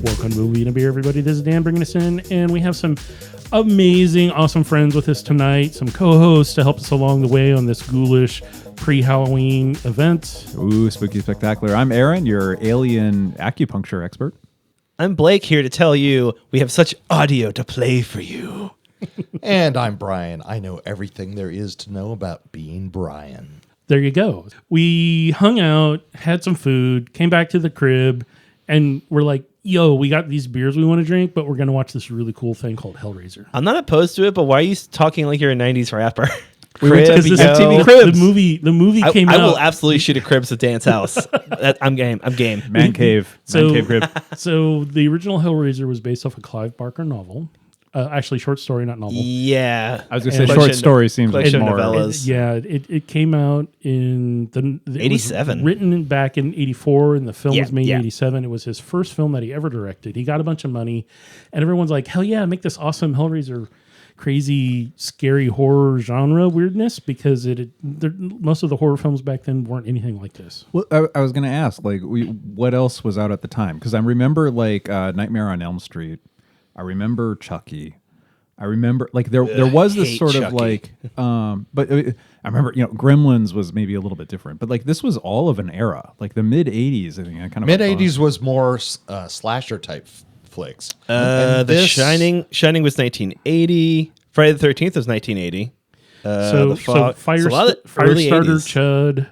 Welcome to Movie and a Beer, everybody. This is Dan bringing us in, and we have some amazing, awesome friends with us tonight, some co-hosts to help us along the way on this ghoulish pre-Halloween event. Ooh, spooky spectacular. I'm Aaron, your alien acupuncture expert. I'm Blake, here to tell you we have such audio to play for you. And I'm Brian. I know everything there is to know about being Brian. There you go. We hung out, had some food, came back to the crib, and we're like, yo, we got these beers we want to drink, but we're going to watch this really cool thing called Hellraiser. I'm not opposed to it, but why are you talking like you're a 90s rapper? We went to MTV Cribs. The movie came out. I will absolutely shoot a Cribs at Dan's house. I'm game. Man cave. Man cave crib. So the original Hellraiser was based off a Clive Barker novel. Actually, short story, not novel. Yeah. I was going to say short story seems like more. Novellas. It came out in the 87. Written back in 84, and the film was made in 87. It was his first film that he ever directed. He got a bunch of money, and everyone's like, hell yeah, make this awesome Hellraiser, crazy, scary horror genre weirdness, because most of the horror films back then weren't anything like this. Well, I was going to ask, like, what else was out at the time? Because I remember, like, Nightmare on Elm Street. I remember Chucky. I remember, like, there was this sort Chucky. of, like, but I remember, Gremlins was maybe a little bit different. But, like, this was all of an era. Like, the mid-'80s, I think. Mid-'80s was more slasher-type flicks. The Shining was 1980. Friday the 13th was 1980. So Firestarter, Chud,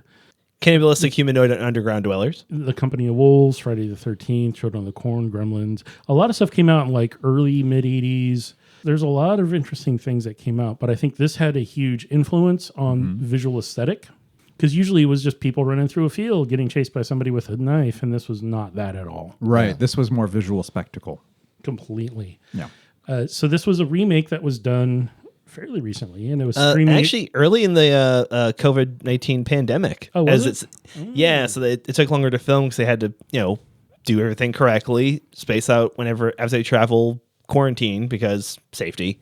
Cannibalistic Humanoid and Underground Dwellers. The Company of Wolves, Friday the 13th, Children of the Corn, Gremlins. A lot of stuff came out in like early, mid-'80s. There's a lot of interesting things that came out, but I think this had a huge influence on visual aesthetic, because usually it was just people running through a field getting chased by somebody with a knife, and this was not that at all. Right. Yeah. This was more visual spectacle. Completely. Yeah. So this was a remake that was done fairly recently, and it was streaming. Actually, early in the COVID-19 pandemic. Oh, was it? Yeah, so it took longer to film because they had to, do everything correctly, space out as they travel, quarantine because safety.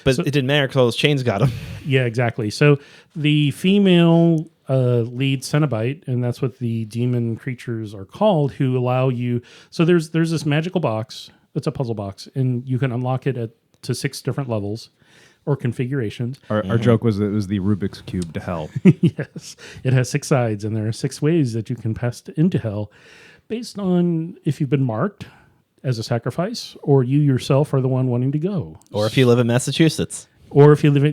But it didn't matter because all those chains got them. Yeah, exactly. So the female lead Cenobite, and that's what the demon creatures are called, who allow you. So there's this magical box. It's a puzzle box, and you can unlock it to 6 different levels or configurations. Our joke was that it was the Rubik's Cube to hell. Yes. It has 6 sides, and there are 6 ways that you can pass into hell based on if you've been marked as a sacrifice, or you yourself are the one wanting to go. Or if you live in Massachusetts.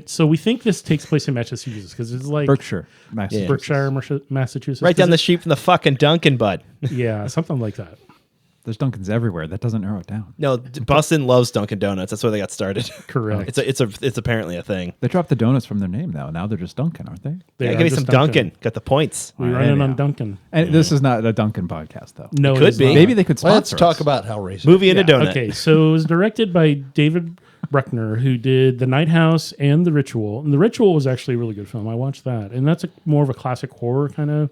So we think this takes place in Massachusetts, because it's like Berkshire, Massachusetts. Right down the street from the fucking Dunkin', bud. Yeah, something like that. There's Dunkins everywhere. That doesn't narrow it down. No, Boston loves Dunkin' Donuts. That's where they got started. Correct. It's apparently a thing. They dropped the donuts from their name now. Now they're just Dunkin', aren't they? Give me some Dunkin'. Got the points. We run in on Dunkin'. And this is not a Dunkin' podcast, though. No, it could be. Maybe they could sponsor Let's talk us. about Hellraiser. Movie and a donut. Okay, so it was directed by David Bruckner, who did The Night House and The Ritual. And The Ritual was actually a really good film. I watched that. And that's more of a classic horror, kind of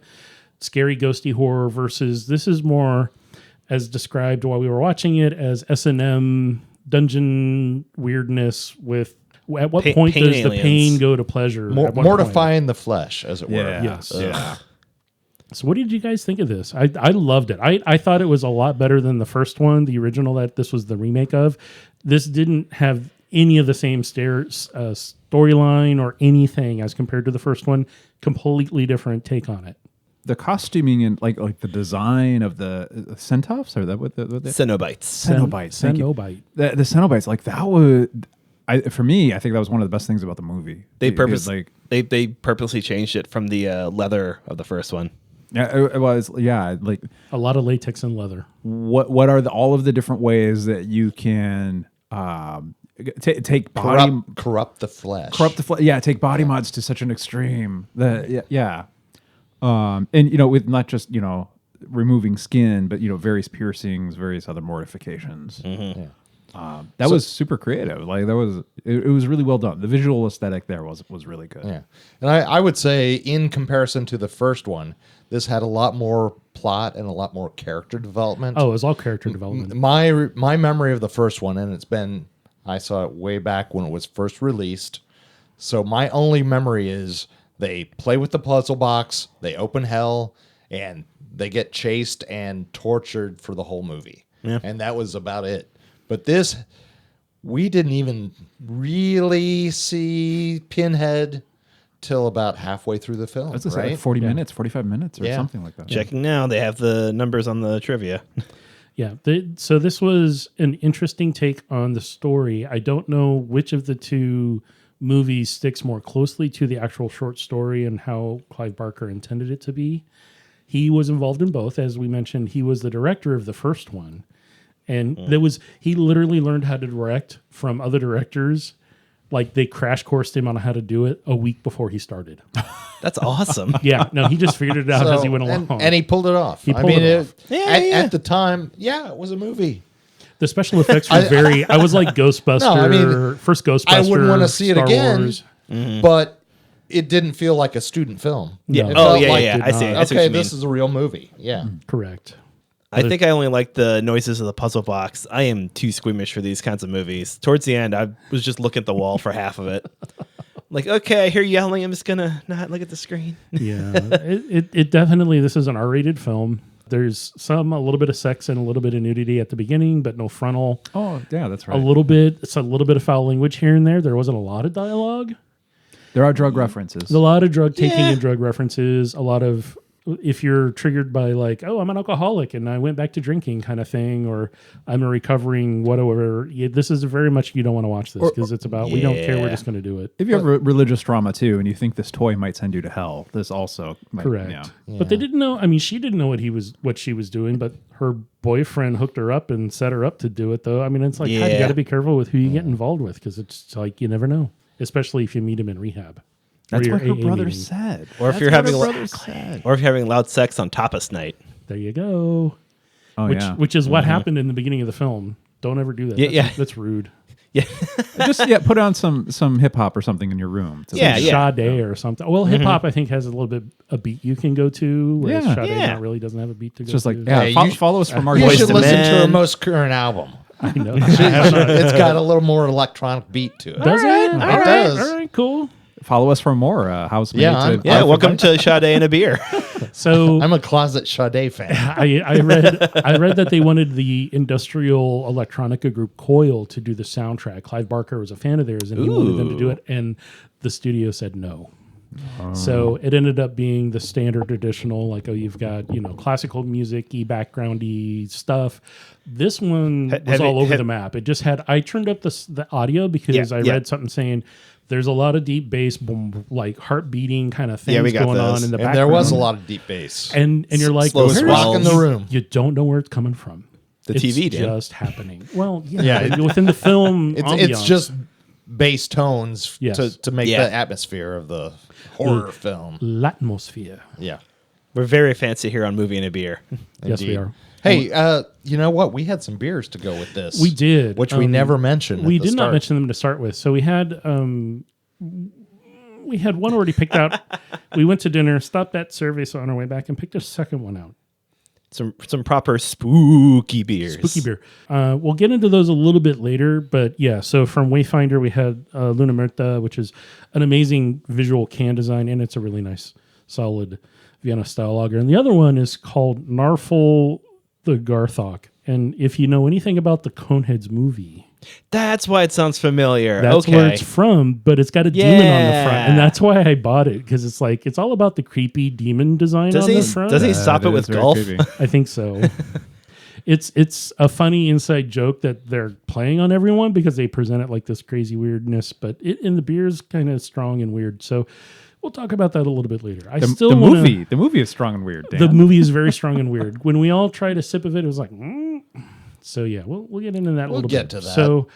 scary, ghosty horror, versus this is more, as described while we were watching it, as S&M dungeon weirdness with, at what point does aliens. the pain go to pleasure? Mortifying the flesh, as it were. Yeah. Yes. Yeah. So what did you guys think of this? I loved it. I thought it was a lot better than the first one, the original that this was the remake of. This didn't have any of the same storyline or anything as compared to the first one. Completely different take on it. The costuming and like the design of the Cenobites, or that what the Cenobites. Cenobite. The Cenobites, like that was, for me, I think that was one of the best things about the movie. They purposely changed it from the leather of the first one. Yeah, it was. Yeah, like A lot of latex and leather. What are all of the different ways that you can take body corrupt the flesh. Yeah, take body mods to such an extreme. And with not just removing skin, but various piercings, various other mortifications. Mm-hmm. Yeah. That was super creative. Like that was it was really well done. The visual aesthetic there was really good. Yeah, and I would say in comparison to the first one, this had a lot more plot and a lot more character development. Oh, it was all character development. My memory of the first one, and I saw it way back when it was first released. So my only memory is they play with the puzzle box, they open hell, and they get chased and tortured for the whole movie. Yeah. And that was about it. But this, we didn't even really see Pinhead till about halfway through the film, I was gonna say right? like 40 minutes, 45 minutes or Yeah. something like that. Checking now, they have the numbers on the trivia. Yeah. So this was an interesting take on the story. I don't know which of the two movies sticks more closely to the actual short story and how Clive Barker intended it to be. He was involved in both. As we mentioned, he was the director of the first one. And he literally learned how to direct from other directors. Like they crash coursed him on how to do it a week before he started. That's awesome. Yeah. No, he just figured it out as he went along. And he pulled it off. He pulled it off. At the time, it was a movie. The special effects were very. I was like Ghostbuster. No, I mean, first Ghostbuster. I wouldn't want to see it Star again, Wars. but it didn't feel like a student film. Yeah. It Oh, felt yeah, like, yeah. I see. I see what Okay, you this mean. is a real movie. Yeah. Correct. I think I only like the noises of the puzzle box. I am too squeamish for these kinds of movies. Towards the end, I was just looking at the wall for half of it. Like, okay, I hear yelling. I'm just gonna not look at the screen. Yeah. It definitely. This is an R-rated film. There's a little bit of sex and a little bit of nudity at the beginning, but no frontal. Oh, yeah, that's right. A little bit. It's a little bit of foul language here and there. There wasn't a lot of dialogue. There are drug references. A lot of drug taking and drug references. A lot of, if you're triggered by like, oh, I'm an alcoholic and I went back to drinking kind of thing, or I'm a recovering whatever. This is very much you don't want to watch this because it's about we don't care. We're just going to do it. If you have religious trauma too, and you think this toy might send you to hell, this also might, Correct. Yeah. But they didn't know. I mean, she didn't know what she was doing, but her boyfriend hooked her up and set her up to do it. Though I mean, it's like you got to be careful with who you get involved with because it's like you never know, especially if you meet him in rehab. That's Or what her your AA brother meeting. said. Or if That's you're what having her a brother said. Or if you're having loud sex on tapas night. There you go. Oh Which yeah. which is what happened in the beginning of the film. Don't ever do that. Yeah, That's rude. Yeah. Just put on some hip hop or something in your room. Yeah, yeah. Sade or something. Well, hip hop I think has a little bit a beat you can go to, whereas Yeah. Sade Yeah. not really doesn't have a beat to go Just to. like follow us from our You Boyz should II listen to her Men. most current album. I know. It's got a little more electronic beat to it. Does it? It does. All right, cool. Follow us for more house. Yeah, I'm- Yeah, welcome to Sade and a beer. So I'm a closet Sade fan. I read that they wanted the industrial electronica group Coil to do the soundtrack. Clive Barker was a fan of theirs, and he wanted them to do it, and the studio said no. So it ended up being the standard traditional, like you've got classical music-y, backgroundy stuff. This one was all over the map. It just had. I turned up the audio because I read something saying there's a lot of deep bass, boom, like heart beating kind of things we got going those. on in the And background. there was a lot of deep bass. and you're like, Slow "Where's- swells. Rock in the room. You don't know where it's coming from. The It's TV did. just happening. Well, Yeah. within the film, It's ambiance. just bass tones Yes. to make Yeah. the atmosphere of the horror film. l'atmosphere. Yeah. We're very fancy here on Movie and a Beer. Yes, we Indeed. are. Hey, you know what? We had some beers to go with this. We did, Which we never mentioned. We at the did not start. mention them to start with. So we had one already picked out. We went to dinner, stopped at Service on our way back, and picked a second one out. Some proper spooky beers. Spooky beer. We'll get into those a little bit later, but yeah. So from Wayfinder, we had Luna Merta, which is an amazing visual can design, and it's a really nice, solid Vienna style lager. And the other one is called Narfel the Garthok. And if you know anything about the Coneheads movie, That's why it sounds familiar. that's okay. where it's from, but it's got a demon on the front. Yeah. And that's why I bought it, because it's like, it's all about the creepy demon design Does on he the front. does he stop it is with very golf? creepy. I think so. It's a funny inside joke that they're playing on everyone because they present it like this crazy weirdness, but in the beer is kind of strong and weird. So we'll talk about that a little bit later. The movie is strong and weird. Dan. The movie is very strong and weird. When we all tried a sip of it, it was like, So yeah, we'll get into that a little bit. get to that. So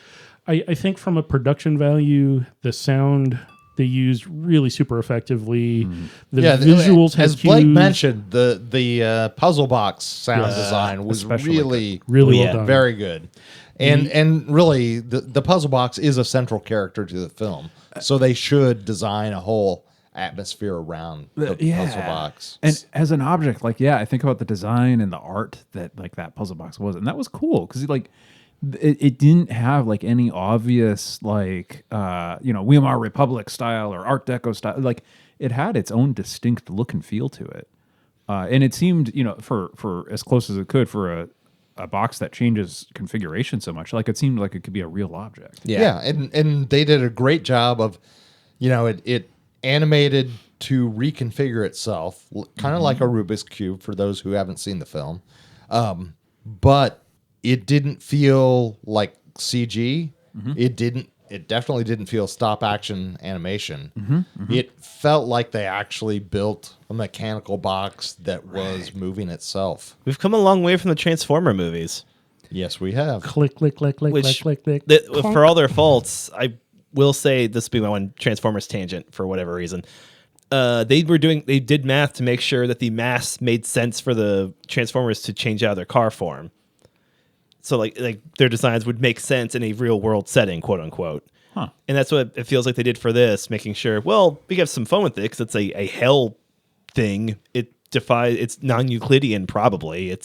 I think from a production value, the sound they used really super effectively. The visuals had as Blake huge- mentioned, the puzzle box sound design was especially really really yeah. well done. very good. And really the puzzle box is a central character to the film. So they should design a whole atmosphere around the puzzle box. And as an object, I think about the design and the art that that puzzle box was, and that was cool because it didn't have any obvious Weimar Republic style or Art Deco style. It had its own distinct look and feel to it. And it seemed, for as close as it could for a box that changes configuration so much, like it seemed like it could be a real object. Yeah, and they did a great job of, it animated to reconfigure itself, kind of like a Rubik's Cube for those who haven't seen the film. But it didn't feel like CG. It definitely didn't feel stop action animation. It felt like they actually built a mechanical box that was moving itself. We've come a long way from the Transformer movies. Yes, we have. Click, click, click, click, Which, click, click, click. For all their faults, I will say this will be my one Transformers tangent for whatever reason. They did math to make sure that the mass made sense for the Transformers to change out of their car form. So like their designs would make sense in a real world setting, quote unquote. Huh. And that's what it feels like they did for this, making sure, well, we have some fun with it because it's a hell thing. It's non-Euclidean probably.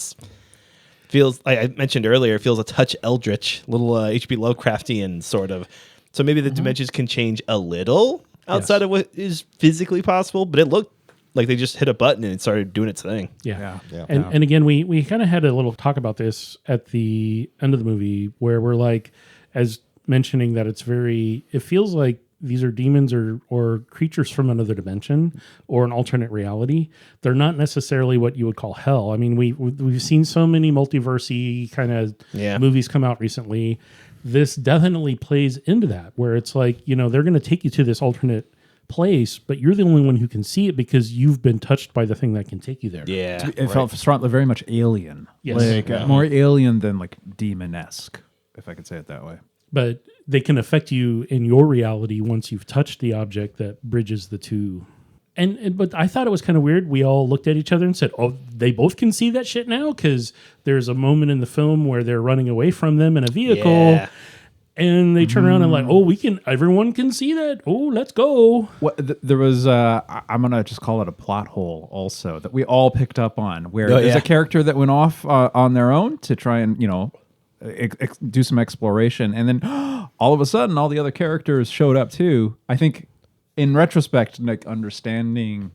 Feels, like I mentioned earlier, it feels a touch eldritch, little H.P. Lovecraftian sort of. So maybe the dimensions can change a little outside of what is physically possible, but it looked like they just hit a button and it started doing its thing. Yeah. Yeah. And again, we kind of had a little talk about this at the end of the movie where we're like, as mentioning that it feels like these are demons or creatures from another dimension or an alternate reality. They're not necessarily what you would call hell. I mean, we've seen so many multiversy kind of movies come out recently. This definitely plays into that, where it's like, they're going to take you to this alternate place, but you're the only one who can see it because you've been touched by the thing that can take you there. Yeah. It felt very much alien. Yes. More alien than like demon-esque, if I could say it that way. But they can affect you in your reality once you've touched the object that bridges the two. But I thought it was kind of weird. We all looked at each other and said, "Oh, they both can see that shit now," because there's a moment in the film where they're running away from them in a vehicle, and they turn around and like, "Oh, everyone can see that. Oh, let's go." There was, I'm gonna just call it a plot hole, also that we all picked up on, where there's a character that went off on their own to try and do some exploration, and then all of a sudden, all the other characters showed up too. I think, in retrospect, like understanding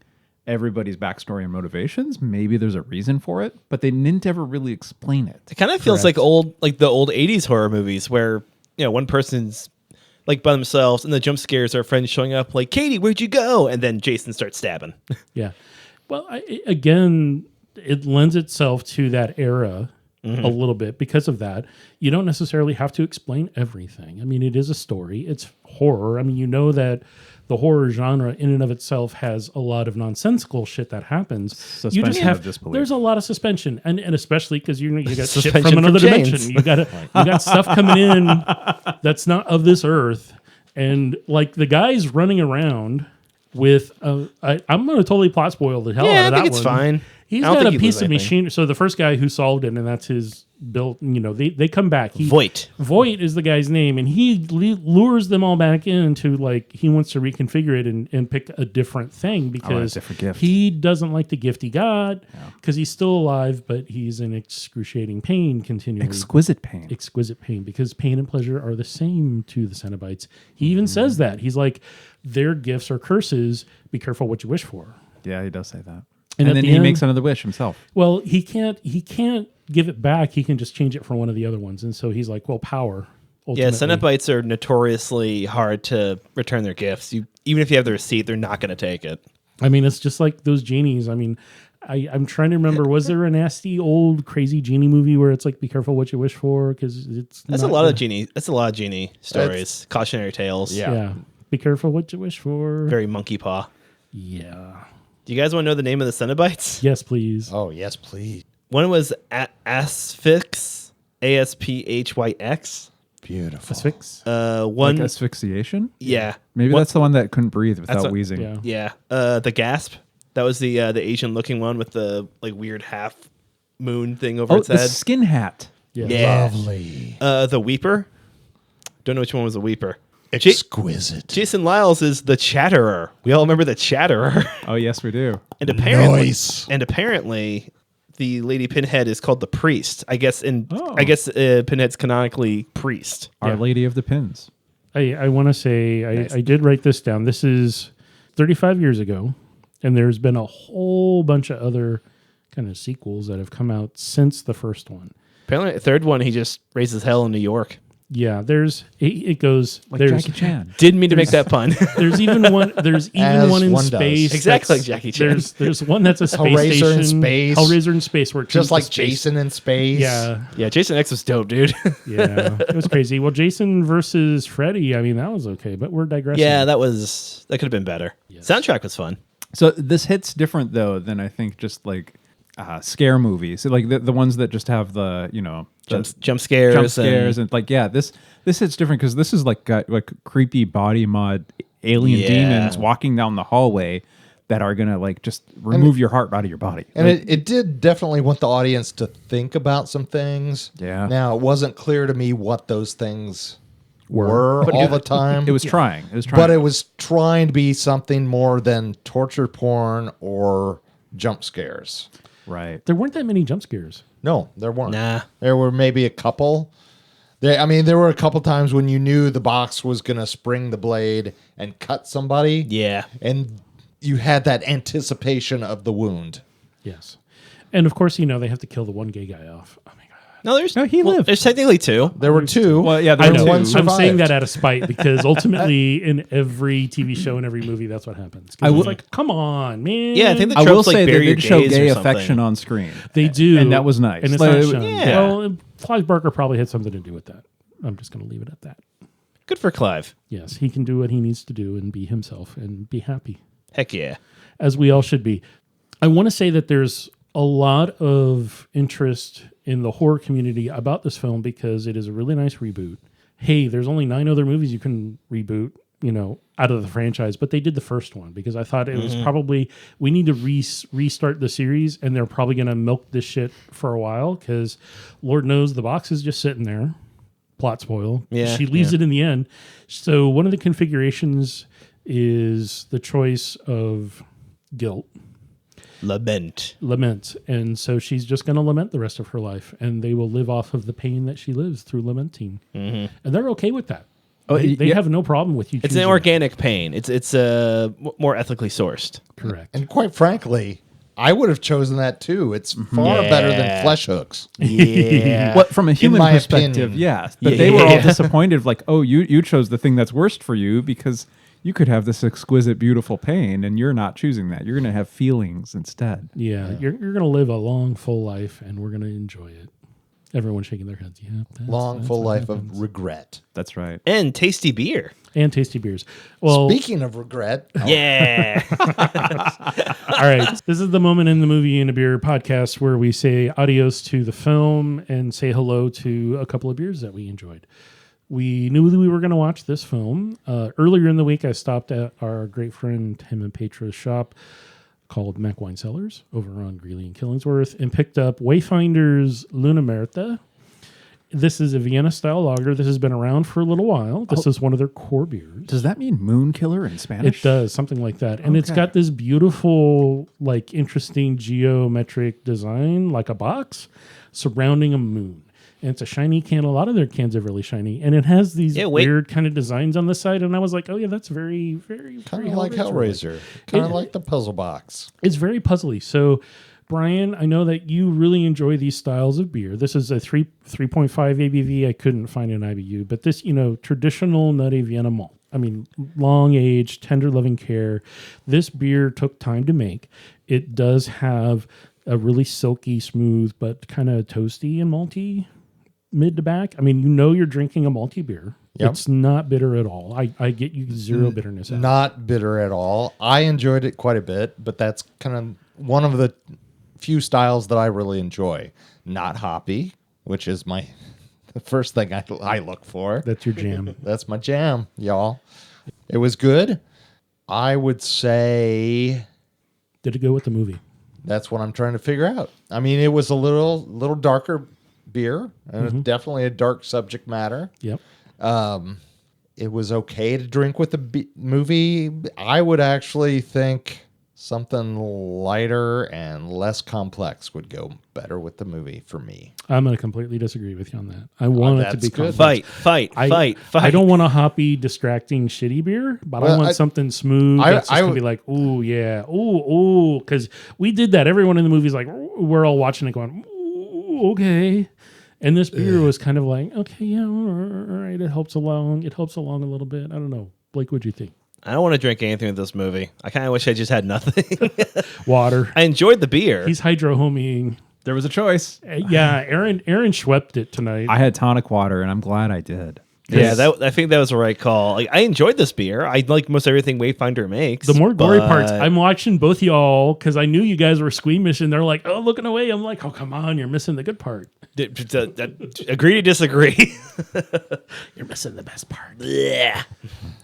everybody's backstory and motivations, maybe there's a reason for it, but they didn't ever really explain it. It kind of feels like the old 80s horror movies where, one person's like by themselves and the jump scares are friends showing up like, "Katie, where'd you go?" And then Jason starts stabbing. Yeah. Well, again, it lends itself to that era a little bit because of that. You don't necessarily have to explain everything. I mean, it is a story. It's horror. I mean, that the horror genre in and of itself has a lot of nonsensical shit that happens. Suspension of disbelief. There's a lot of suspension, and especially because you got shit Suspension from another from chains. dimension. You got stuff coming in that's not of this earth, and like the guy's running around with I'm going to totally plot spoil the hell out of that one. I think it's fine. He's I don't got think a he piece loses of anything. machine. So the first guy who solved it, and that's his built. They come back. Voight is the guy's name, and he lures them all back into like he wants to reconfigure it and pick a different thing because different gift. he doesn't like the gift he got because he's still alive, but he's in excruciating pain continually. Exquisite pain. Exquisite pain, because pain and pleasure are the same to the Cenobites. He even says that. He's like, their gifts are curses. Be careful what you wish for. Yeah, he does say that. And And at then the he end- makes another wish himself. Well, he can't give it back. He can just change it for one of the other ones. And so he's like, well, power. Yeah, Ultimately. Cenobites are notoriously hard to return their gifts. Even if you have the receipt, they're not going to take it. I mean, it's just like those genies. I mean, I'm trying to remember, was there a nasty old crazy genie movie where it's like, be careful what you wish for? Because That's a lot of genie stories, cautionary tales. Yeah. Be careful what you wish for. Very monkey paw. Yeah. Do you guys want to know the name of the Cenobites? Yes, please. Oh, yes, please. One was Asphyx, Asphyx. Beautiful. Asphyx. One, Like asphyxiation? yeah, Maybe One- that's the one that couldn't breathe without what- wheezing. Yeah. yeah. The Gasp. That was the Asian-looking one with the like weird half moon thing over Oh, its the head. skin hat. Yeah. Yeah. Lovely. The Weeper. Don't know which one was the Weeper. Exquisite. Jason Lyles is the Chatterer. We all remember the Chatterer. Oh, yes, we do. And apparently, Nice. the Lady Pinhead is called the Priest. I guess Pinhead's canonically priest. Our Lady of the Pins. I want to say, I did write this down. This is 35 years ago, and there's been a whole bunch of other kind of sequels that have come out since the first one. Apparently, the third one, he just raises hell in New York. Yeah, it goes Like there's Jackie Chan. Didn't mean to make that pun. there's even one in one does. space. Exactly that's- like Jackie Chan. There's one that's a space Hellraiser in station. space. Hellraiser in space, where it Just turns to like space. Jason in space. Yeah, Yeah, Jason X was dope, dude. yeah, it was crazy. Well, Jason versus Freddy. I mean, that was okay, but we're digressing. Yeah, that could have been better. Yes. Soundtrack was fun. So this hits different though than I think just like scare movies, like the ones that just have the Jump scares. and like this hits different because this is like creepy body mod alien Yeah. demons walking down the hallway that are gonna like just remove your heart out of your body. And Like, it did definitely want the audience to think about some things. Yeah. Now, it wasn't clear to me what those things were all the time. it was trying. But it was trying to be something more than torture porn or jump scares. right. there weren't that many jump scares. No, there weren't. Nah. There were maybe a couple. There were a couple times when you knew the box was going to spring the blade and cut somebody. Yeah. And you had that anticipation of the wound. Yes, and of course, they have to kill the one gay guy off. Oh my god. he lived. There's technically two. There were two. Well, yeah, I there know. were one I'm survived. saying that out of spite because ultimately, in every TV show and every movie, that's what happens. I It's will- like, come on, man. Yeah, I think the I will tropes like say they bury your did show gays gay or something. affection on screen. they do, and that was nice. And it's Like, not it- shown. yeah. Well, Clive Barker probably had something to do with that. I'm just going to leave it at that. Good for Clive. Yes, he can do what he needs to do and be himself and be happy, Heck yeah. as we all should be. I want to say that there's a lot of interest in the horror community about this film because it is a really nice reboot. Hey, there's only 9 other movies you can reboot, out of the franchise, but they did the first one because I thought it was probably, we need to restart the series, and they're probably going to milk this shit for a while because Lord knows the box is just sitting there. Plot spoil. Yeah, She leaves it in the end. So one of the configurations is the choice of guilt. Lament. And so she's just going to lament the rest of her life, and they will live off of the pain that she lives through lamenting. And they're okay with that. Oh, They yeah. have no problem with you It's an choosing organic pain. It's more ethically sourced. that. Correct. And quite frankly, I would have chosen that too. It's far better than Yeah. flesh hooks. Yeah. Well, from a human my perspective, opinion. yes. But they were all Yeah. disappointed, like, oh, you chose the thing that's worst for you because you could have this exquisite, beautiful pain, and you're not choosing that. You're going to have feelings instead. Yeah, you're going to live a long, full life, and we're going to enjoy it. Everyone's shaking their heads. Yeah, Long, that's full what life happens. of regret. That's right. And tasty beer. And tasty beers. Well, Speaking of regret, Yeah. all right. This is the moment in the Movie and a Beer podcast where we say adios to the film and say hello to a couple of beers that we enjoyed. We knew that we were going to watch this film. Earlier in the week, I stopped at our great friend Tim and Petra's shop called Mac Wine Cellars over on Greeley and Killingsworth and picked up Wayfinder's Luna Merta. This is a Vienna style lager. This has been around for a little while. This is one of their core beers. Does that mean moon killer in Spanish? It does, something like that. And it's Okay. got this beautiful, like, interesting geometric design, like a box, surrounding a moon. And it's a shiny can. A lot of their cans are really shiny. And it has these weird kind of designs on the side. And I was like, oh, yeah, that's very, very, kind very of like Hellraiser, kind of like the puzzle box. It's very puzzly. So, Brian, I know that you really enjoy these styles of beer. This is a 3.5 ABV. I couldn't find an IBU, but this, traditional nutty Vienna malt. I mean, long aged, tender loving care. This beer took time to make. It does have a really silky, smooth, but kind of toasty and malty mid to back. I mean, you're drinking a malty beer. Yep. It's not bitter at all. I get you zero bitterness out of it. Not bitter at all. I enjoyed it quite a bit, but that's kind of one of the few styles that I really enjoy. Not hoppy, which is the first thing I look for. That's your jam. That's my jam, y'all. It was good. I would say Did it go with the movie? that's what I'm trying to figure out. I mean, it was a little darker beer, and definitely a dark subject matter. Yep. It was okay to drink with the movie. I would actually think something lighter and less complex would go better with the movie for me. I'm going to completely disagree with you on that. I want it to be good. complex. Fight. I don't want a hoppy, distracting, shitty beer, but I want something smooth that's just going to be like, ooh, yeah, ooh, because we did that. Everyone in the movie's like, we're all watching it going, ooh, okay. And this beer was kind of like, okay, yeah, all right, it helps along a little bit. I don't know. Blake, what'd you think? I don't want to drink anything with this movie. I kind of wish I just had nothing. Water. I enjoyed the beer. He's hydro homing. There was a choice. Yeah, Aaron schwepped it tonight. I had tonic water, and I'm glad I did. Yeah, I think that was the right call. Like, I enjoyed this beer. I like most everything Wayfinder makes. The more gory parts, I'm watching both y'all because I knew you guys were squeamish, and they're like, "Oh, looking away." I'm like, "Oh, come on, you're missing the good part." Agree to disagree. You're missing the best part. Yeah.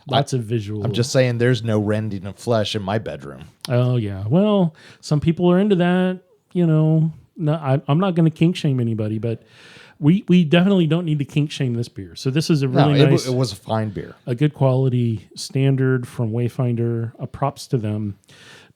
Lots of visual. I'm just saying there's no rending of flesh in my bedroom. Oh yeah. Well, some people are into that. You know, no, I'm not going to kink shame anybody, but we definitely don't need to kink shame this beer. So this is a really nice. It was a fine beer. A good quality standard from Wayfinder. Props to them.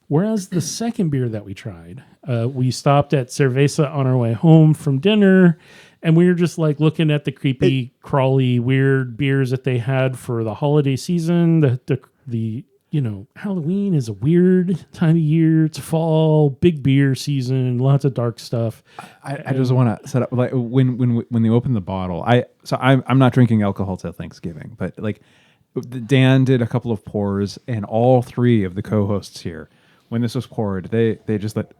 Whereas the second beer that we tried, we stopped at Cerveza on our way home from dinner, and we were just like looking at the creepy, crawly, weird beers that they had for the holiday season. The Halloween is a weird time of year. It's fall, big beer season, lots of dark stuff. I just want to set up like when they open the bottle. I'm not drinking alcohol till Thanksgiving, but like Dan did a couple of pours, and all three of the co-hosts here, when this was poured, they just like,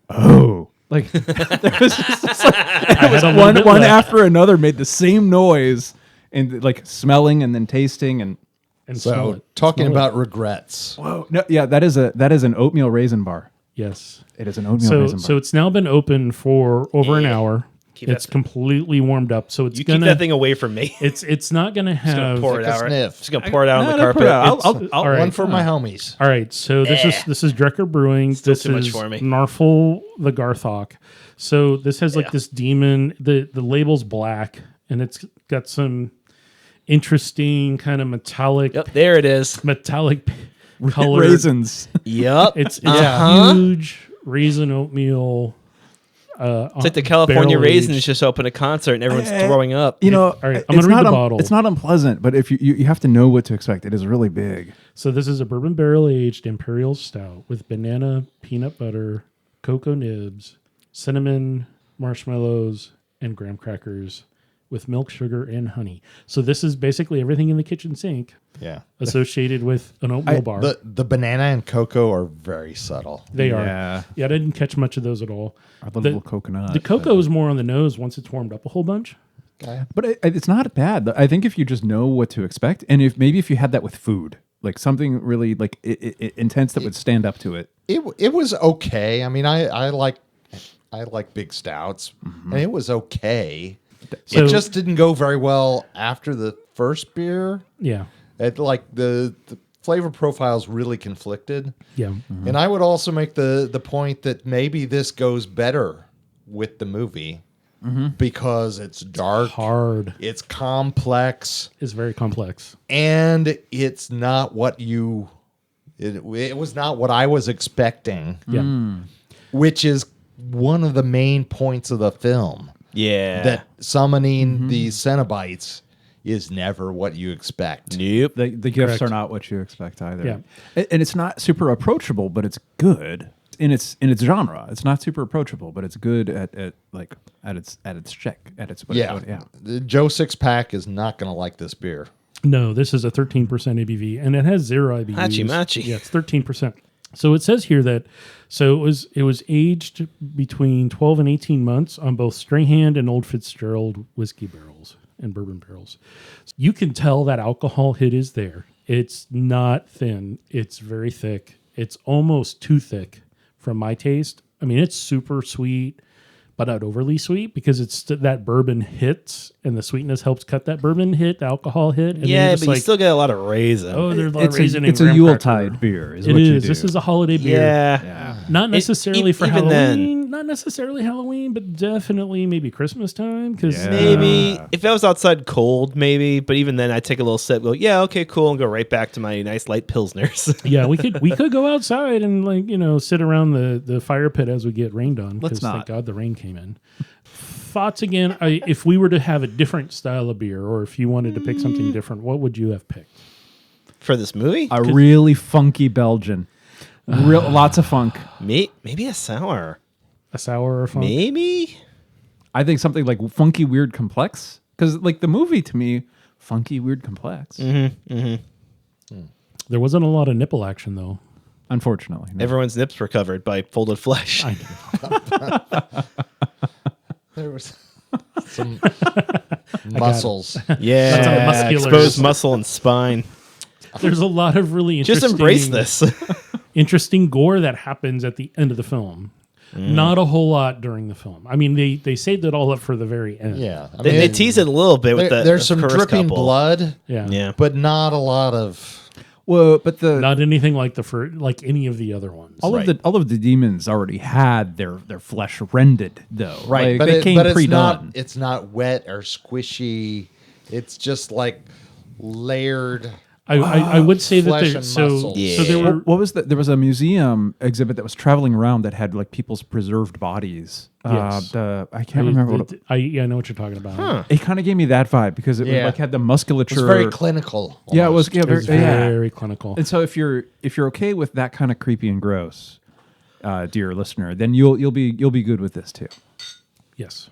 oh, like there was just like one after another made the same noise, and like smelling and then tasting and so talking about regrets. Whoa, no, yeah, that is an oatmeal raisin bar. Yes, it is an oatmeal raisin bar. So it's now been open for over an hour. It's completely warmed up, so it's keep that thing away from me. It's not gonna have. Just gonna pour it out. Sniff. Just gonna pour it out on the carpet. All right, one for my homies. All right, so this is Drekker Brewing. Still this too is much for me. Narfel the Garthok. So this has like this demon. The label's black, and it's got some interesting kind of metallic. Yep, there it is. Metallic color raisins. Yep, it's huge raisin oatmeal. It's like the California Raisins just opened a concert and everyone's throwing up. You know, all right, I'm going to read the bottle. It's not unpleasant, but if you have to know what to expect. It is really big. So this is a bourbon barrel aged imperial stout with banana, peanut butter, cocoa nibs, cinnamon, marshmallows, and graham crackers with milk, sugar, and honey. So this is basically everything in the kitchen sink. Yeah, associated with an oatmeal bar. The banana and cocoa are very subtle. They are. Yeah, I didn't catch much of those at all. I love the little coconut. The cocoa is more on the nose once it's warmed up a whole bunch. Okay. But it's not bad. I think if you just know what to expect, and if you had that with food, like something really like intense that would stand up to it. It was okay. I mean, I like big stouts, and it was okay. So, it just didn't go very well after the first beer. Yeah. It like the flavor profiles really conflicted. Yeah. Mm-hmm. And I would also make the point that maybe this goes better with the movie because it's dark, hard, it's complex. It's very complex. And it's not what it was not what I was expecting. Yeah. Which is one of the main points of the film. Yeah. That summoning these Cenobites is never what you expect. Nope. The gifts are not what you expect either. Yeah. And it's not super approachable, but it's good in its genre. It's not super approachable, but it's good at its check. Yeah. The Joe Six-Pack is not going to like this beer. No, this is a 13% ABV, and it has 0 IBUs. Hachi-machi. Yeah, it's 13%. So it says here that it was aged between 12 and 18 months on both Strahan and Old Fitzgerald whiskey barrels and bourbon barrels. You can tell that alcohol hit is there. It's not thin. It's very thick. It's almost too thick from my taste. I mean, it's super sweet, but not overly sweet because it's that bourbon hits and the sweetness helps cut that bourbon hit, the alcohol hit. And yeah, but you still get a lot of raisin. Oh, there's a lot of raisin. It's a Yuletide beer. It is. This is a holiday beer. Yeah. Not necessarily for even Halloween. then- Not necessarily Halloween, but definitely maybe Christmas time. Because Maybe if I was outside cold, maybe. But even then, I'd take a little sip, go, yeah, okay, cool, and go right back to my nice light pilsners. yeah, we could go outside and sit around the fire pit as we get rained on. Let's Because not. thank God the rain came in. Thoughts again? If we were to have a different style of beer, or if you wanted to pick something different, what would you have picked? For this movie, A really funky Belgian. Lots of funk. maybe a sour. A sour or funk? Maybe. I think something like funky, weird, complex. Because like the movie to me, funky, weird, complex. There wasn't a lot of nipple action though. Unfortunately. No. Everyone's nips were covered by folded flesh. There was some muscles. Yeah, That's a muscular- exposed muscle and spine. There's a lot of really Just interesting, embrace this. interesting gore that happens at the end of the film. Not a whole lot during the film. I mean, they saved it all up for the very end. Yeah, I They tease it a little bit with there's some the first dripping couple. blood, Yeah. but not a lot of. Well, but the Not anything like like any of the other ones. all of the demons already had their flesh rended though. Like, but they came but it's pre-done. not. It's not wet or squishy. It's just like layered. I would say that Flesh there, and so muscle. Yeah. so there were What was there was a museum exhibit that was traveling around that had like people's preserved bodies. Yes. I can't remember what I know what you're talking about. it kind of gave me that vibe because it was Yeah. like had the musculature. It's very clinical. Yeah, it was. almost. Yeah, It was very clinical. And so if you're okay with that kind of creepy and gross, dear listener, then you'll be good with this too. Yes.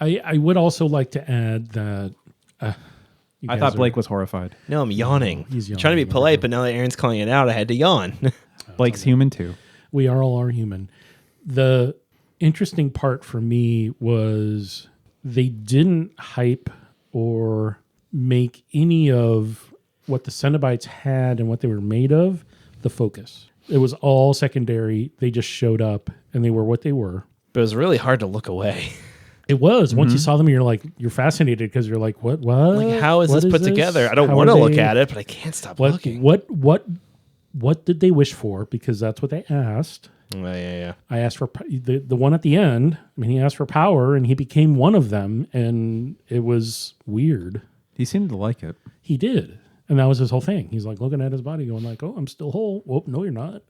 I would also like to add that you I guys thought are- Blake was horrified. No, I'm yawning. He's Trying to yawning be polite, over but now that Aaron's calling it out, I had to yawn. Blake's human too. we all are human. The interesting part for me was they didn't hype or make any of what the Cenobites had and what they were made of the focus. It was all secondary. They just showed up and they were what they were. But it was really hard to look away. It was. Once you saw them, you're fascinated because you're like, what? Like, how is What this put together? I don't How want to are look they- at it, but I can't stop What, looking. what did they wish for? Because that's what they asked. Oh, yeah. I asked for the one at the end. I mean, he asked for power, and he became one of them, and it was weird. He seemed to like it. He did, and that was his whole thing. He's like looking at his body, going like, "Oh, I'm still whole." Oh, no, you're not.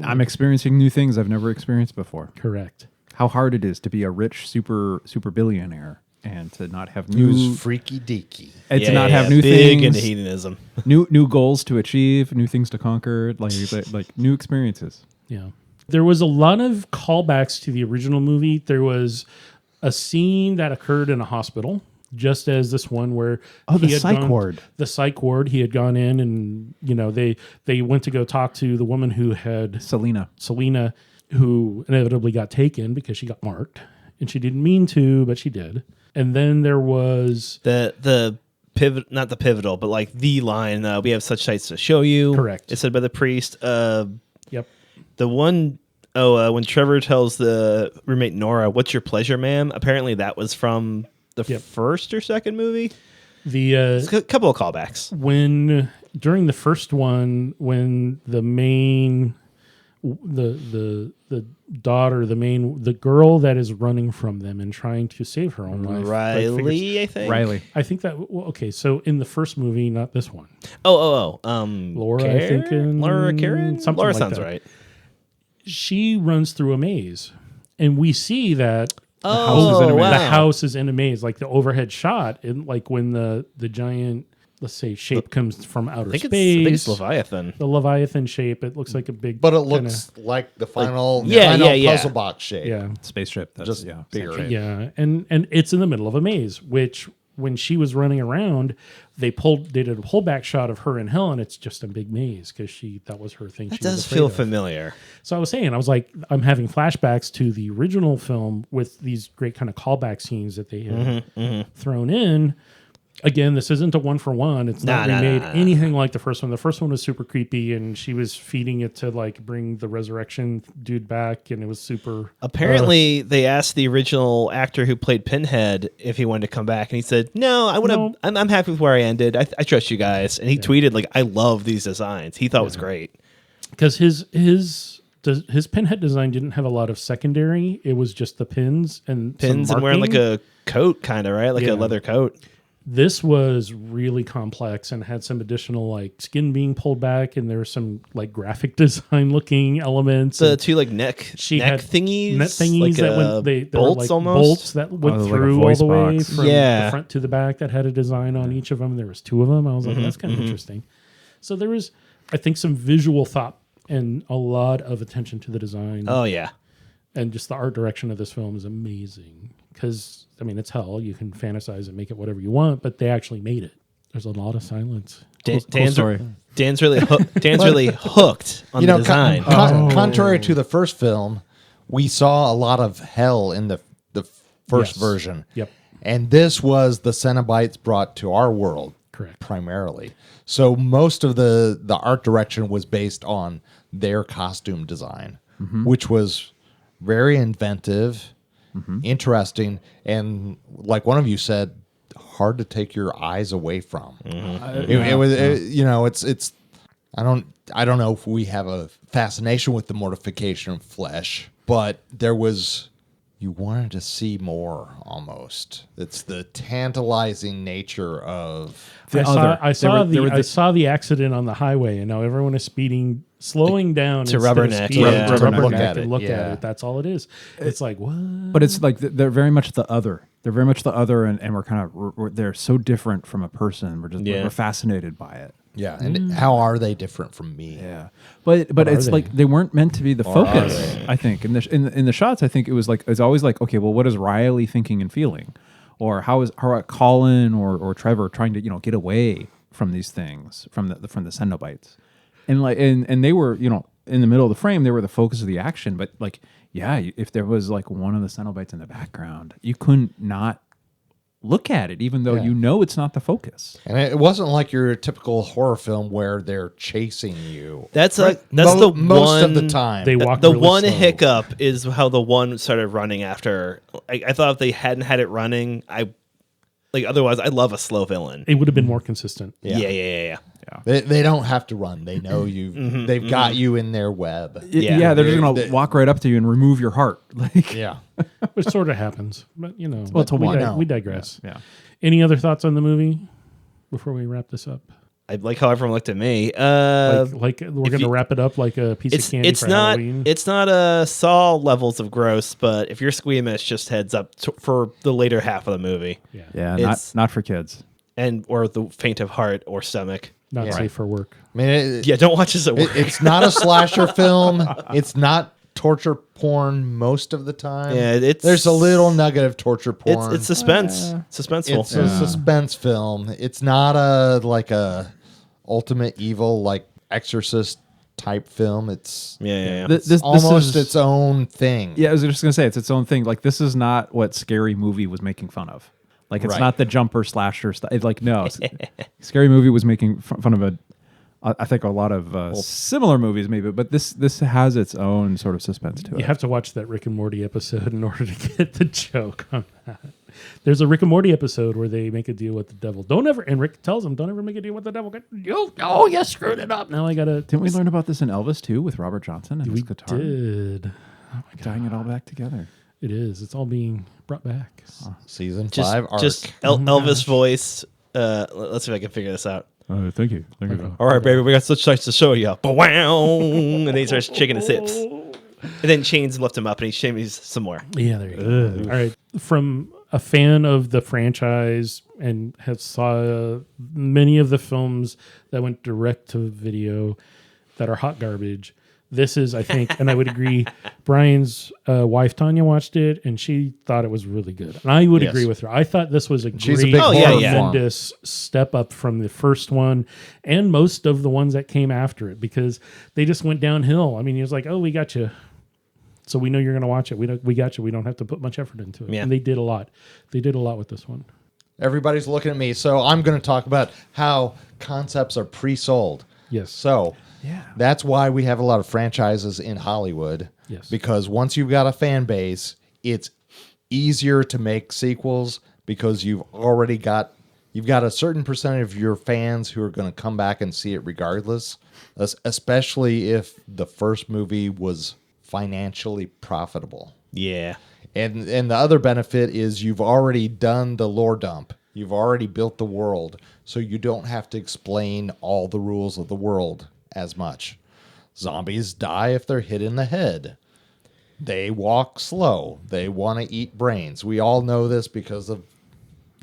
I'm experiencing new things I've never experienced before. Correct. How hard it is to be a rich super billionaire and to not have He new was freaky deaky. and to not have new big things, into hedonism. new goals to achieve, new things to conquer, like new experiences. Yeah. There was a lot of callbacks to the original movie. There was a scene that occurred in a hospital, just as this one where the he had psych ward. The psych ward. He had gone in, and they went to go talk to the woman who had Selena, who inevitably got taken because she got marked, and she didn't mean to, but she did. And then there was The pivot, not the pivotal, but like the line, we have such sights to show you. Correct. It's said by the priest. yep. The one, when Trevor tells the roommate Nora, "What's your pleasure, ma'am?" Apparently that was from the first or second movie. The A couple of callbacks. when during the first one, when the main the daughter, the girl that is running from them and trying to save her own life, like, figures- Riley, I think. Riley. I think that okay. So in the first movie, not this one. Laura, I think, Laura Karen. something Laura like sounds that. right. She runs through a maze, and we see that house is in a maze. wow. the house is in a maze, like the overhead shot, and like when the giant, let's say, shape comes from outer I think space. it's Leviathan. The Leviathan shape. It looks like a big, But it kinda- looks like the final, yeah, final yeah. puzzle box shape. yeah. Spaceship. That's, Just same bigger. shape. Yeah, and it's in the middle of a maze, which when she was running around, they did a pullback shot of her in hell, and it's just a big maze because that was her thing. That she was does afraid feel of. familiar. So I was saying, I was like, I'm having flashbacks to the original film with these great kind of callback scenes that they had thrown in. Again, this isn't a one for one. It's not remade anything like the first one. The first one was super creepy, and she was feeding it to like bring the resurrection dude back, and it was super. Apparently, they asked the original actor who played Pinhead if he wanted to come back, and he said, "No, I want to. No. I'm happy with where I ended. I trust you guys." And he tweeted like, "I love these designs." He thought it was great. Because his his pinhead design didn't have a lot of secondary. It was just the pins and wearing like a coat, kind of, right? Like a leather coat. This was really complex and had some additional like skin being pulled back, and there were some like graphic design looking elements. The two like neck thingies, net thingies like that went they were bolts like almost. bolts that went like a through all voice the way box. from Yeah. the front to the back that had a design on each of them. There was 2 of them. I was like, that's kind of interesting. So there was, I think, some visual thought and a lot of attention to the design. Oh yeah. And just the art direction of this film is amazing because, I mean, it's hell. You can fantasize and make it whatever you want, but they actually made it. There's a lot of silence. Dan's story. really hooked on the design. Contrary to the first film, we saw a lot of hell in the first Yes. version. Yep. And this was the Cenobites brought to our world. Correct. Primarily. So most of the art direction was based on their costume design, which was very inventive, interesting, and like one of you said, hard to take your eyes away from. It was, it's. I don't know if we have a fascination with the mortification of flesh, but there was. You wanted to see more, almost. It's the tantalizing nature of. I saw the accident on the highway, and now everyone is speeding, slowing down To instead of rubberneck, speeding, yeah. to To rubberneck look at and it, look yeah. at it. That's all it is. It's like what? But it's like they're very much the other. They're very much the other, and we're kind of they're so different from a person. We're fascinated by it. Yeah, and how are they different from me? Yeah, but it's they? like they weren't meant to be the focus. I think in the shots, I think it's always like, okay, well, what is Riley thinking and feeling, or how are Colin or Trevor trying to get away from these things from the Cenobites, and they were in the middle of the frame, they were the focus of the action. But like, yeah, if there was like one of the Cenobites in the background, you couldn't not look at it, even though it's not the focus. And it wasn't like your typical horror film where they're chasing you. That's the most one of the time. They walk the really one slow. hiccup is how the one started running after. I thought if they hadn't had it running, otherwise I love a slow villain. It would have been more consistent. Yeah. They don't have to run. They know you. They've got you in their web. Yeah, they're just gonna walk right up to you and remove your heart. Like, Yeah. Which sort of happens, but to one. we digress. yeah. Any other thoughts on the movie before we wrap this up? I like how everyone looked at me. Like we're going to wrap it up like a piece of candy for Halloween. It's not Saw levels of gross, but if you're squeamish, just heads up for the later half of the movie. Yeah, It's- not for kids. Or the faint of heart or stomach. Not safe for work. I mean, Don't watch this at work. it's not a slasher film. It's not torture porn most of the time. Yeah, there's a little nugget of torture porn. It's suspense. Suspenseful. It's a suspense film. It's not a ultimate evil like Exorcist type film. It's yeah. This almost is its own thing. Yeah, I was just gonna say it's its own thing. Like, this is not what Scary Movie was making fun of. Like, it's Right. not the jumper slasher stuff. It's like, no, Scary Movie was making fun of I think a lot of similar movies maybe, but this has its own sort of suspense to it. You have to watch that Rick and Morty episode in order to get the joke on that. There's a Rick and Morty episode where they make a deal with the devil. And Rick tells them, don't ever make a deal with the devil. You screwed it up. Now I got to... Didn't we learn about this in Elvis too with Robert Johnson and his guitar? did. Oh my God. Tying it all back together. It is. It's all being brought back. Season Just 5 arc. Elvis voice. Let's see if I can figure this out. Thank you. All right, baby, we got such sights to show you. Wow! And then he starts shaking his hips. And then Chains lift him up and he shimmies some more. Yeah, there you go. All right. From a fan of the franchise and have saw many of the films that went direct to video that are hot garbage, this is, I think, and I would agree, Brian's wife, Tanya, watched it, and she thought it was really good. And I would Yes. agree with her. I thought this was a She's a great, big horror tremendous step up from the first one and most of the ones that came after it because they just went downhill. I mean, he was like, oh, we got you. So we know you're going to watch it. We got you. We don't have to put much effort into it. Yeah. And they did a lot. They did a lot with this one. Everybody's looking at me, so I'm going to talk about how concepts are pre-sold. Yes. So Yeah. that's why we have a lot of franchises in Hollywood. Yes. Because once you've got a fan base, it's easier to make sequels because you've already got you've got a certain percentage of your fans who are going to come back and see it regardless, especially if the first movie was financially profitable. Yeah. And the other benefit is you've already done the lore dump. You've already built the world, so you don't have to explain all the rules of the world as much. Zombies die if they're hit in the head. They walk slow. They want to eat brains. We all know this because of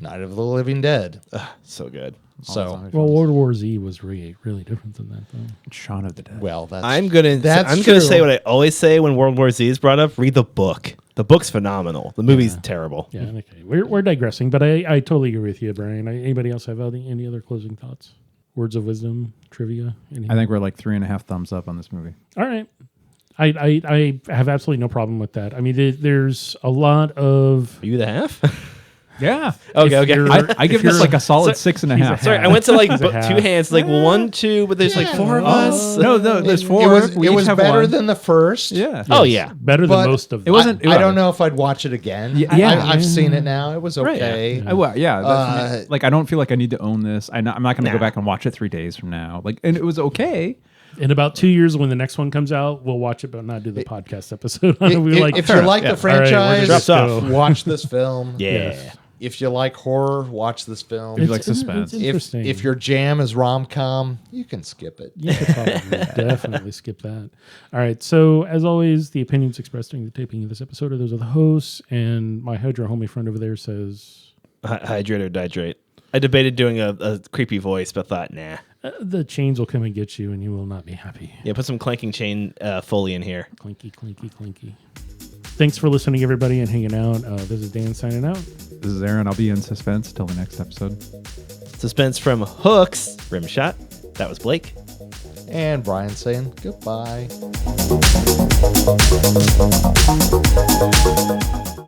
Night of the Living Dead. So good. So, Well, World War Z was really different than that, though. Shaun of the Dead. well, that's I'm gonna say what I always say when World War Z is brought up. Read the book. The book's phenomenal. The movie's terrible. Yeah, okay. We're digressing, but I totally agree with you, Brian. Anybody else have any other closing thoughts? Words of wisdom, trivia? Anything? I think we're like 3.5 thumbs up on this movie. All right. I have absolutely no problem with that. I mean, there's a lot of... Are you the half? Yeah. Okay. I give this like a solid 6.5. Sorry, I went to like He's a half. two hands, like 1, 2, but there's like 4 of us. No, there's 4. It We was each have better one. than the first. Yeah. Oh yeah. better But than most of them. It wasn't. I don't know if I'd watch it again. Yeah. I've seen it now. It was Right. okay. That's- like I don't feel like I need to own this. I'm not going to go back and watch it 3 days from now. Like, and it was okay. In about 2 years, when the next one comes out, we'll watch it, but not do the podcast episode. We'll be like, If you like the franchise, just go. watch this film. Yeah. Yes. If you like horror, watch this film. you like suspense. It's interesting. If your jam is rom-com, you can skip it. You could probably definitely skip that. All right. So, as always, the opinions expressed during the taping of this episode are those of the hosts, and my Hydra homie friend over there says... Hydrate or dihydrate. I debated doing a creepy voice, but thought, nah. The chains will come and get you, and you will not be happy. Yeah, put some clanking chain Foley in here. Clinky, clinky, clinky. Thanks for listening, everybody, and hanging out. This is Dan signing out. This is Aaron. I'll be in suspense till the next episode. Suspense from Hooks, Rimshot. That was Blake. And Brian saying goodbye.